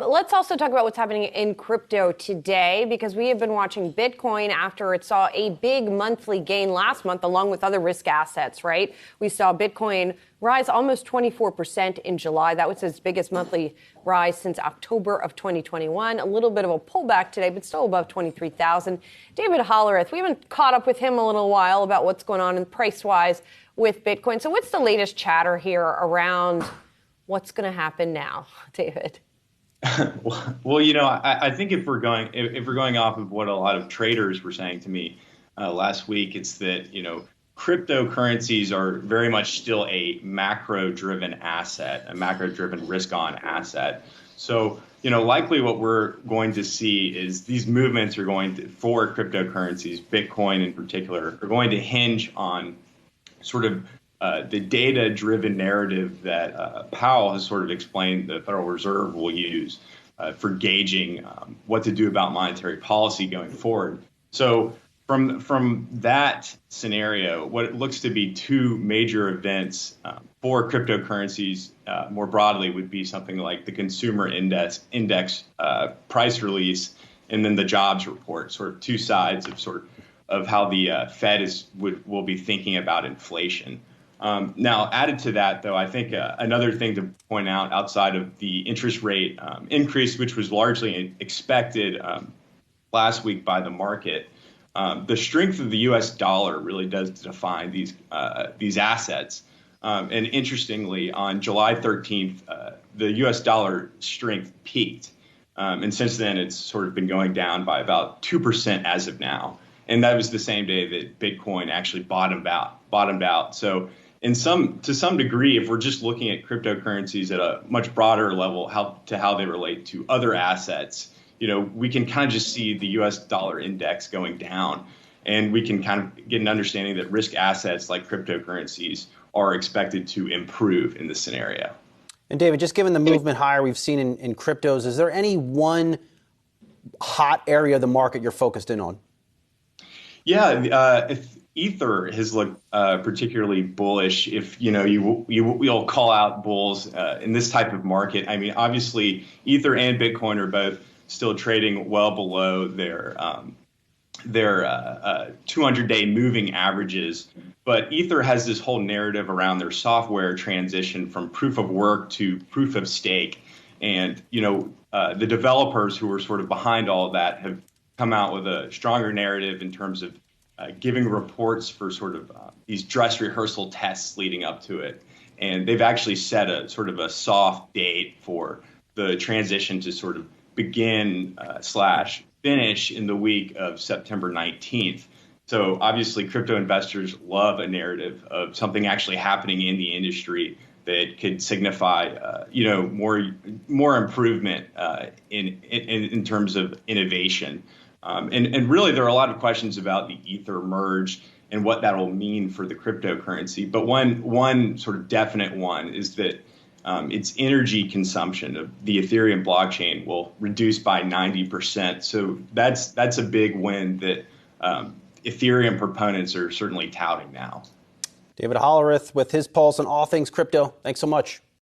Let's also talk about what's happening in crypto today, because we have been watching Bitcoin after it saw a big monthly gain last month, along with other risk assets, right? We saw Bitcoin rise almost 24% in July. That was its biggest monthly rise since October of 2021. A little bit of a pullback today, but still above 23,000. David Hollerith, we haven't caught up with him a little while about what's going on in price-wise with Bitcoin. So what's the latest chatter here around what's going to happen now, David? Well, I think if we're going off of what a lot of traders were saying to me last week, it's that, cryptocurrencies are very much still a macro-driven asset, a macro-driven risk-on asset. So, likely what we're going to see is these movements are for cryptocurrencies, Bitcoin in particular, are going to hinge on sort of the data-driven narrative that Powell has sort of explained the Federal Reserve will use for gauging what to do about monetary policy going forward. So from that scenario, what it looks to be two major events for cryptocurrencies more broadly would be something like the consumer index price release, and then the jobs report, sort of two sides of how the Fed will be thinking about inflation. Now, added to that, though, I think another thing to point out outside of the interest rate increase, which was largely expected last week by the market, the strength of the U.S. dollar really does define these assets. And interestingly, on July 13th, the U.S. dollar strength peaked. And since then, it's sort of been going down by about 2% as of now. And that was the same day that Bitcoin actually bottomed out. So to some degree, if we're just looking at cryptocurrencies at a much broader level, how they relate to other assets, we can kind of just see the U.S. dollar index going down, and we can kind of get an understanding that risk assets like cryptocurrencies are expected to improve in this scenario. And David, just given the movement higher we've seen in cryptos, is there any one hot area of the market you're focused in on? Yeah, Ether has looked particularly bullish. If you'll call out bulls in this type of market. I mean, obviously, Ether and Bitcoin are both still trading well below their 200-day moving averages. But Ether has this whole narrative around their software transition from proof of work to proof of stake, and the developers who are sort of behind all of that have come out with a stronger narrative in terms of giving reports for sort of these dress rehearsal tests leading up to it. And they've actually set a sort of a soft date for the transition to sort of begin / finish in the week of September 19th. So obviously crypto investors love a narrative of something actually happening in the industry that could signify, more improvement in terms of innovation. And really, there are a lot of questions about the Ether merge and what that will mean for the cryptocurrency. But one sort of definite one is that its energy consumption of the Ethereum blockchain will reduce by 90%. So that's a big win that Ethereum proponents are certainly touting now. David Hollerith with his pulse on all things crypto. Thanks so much.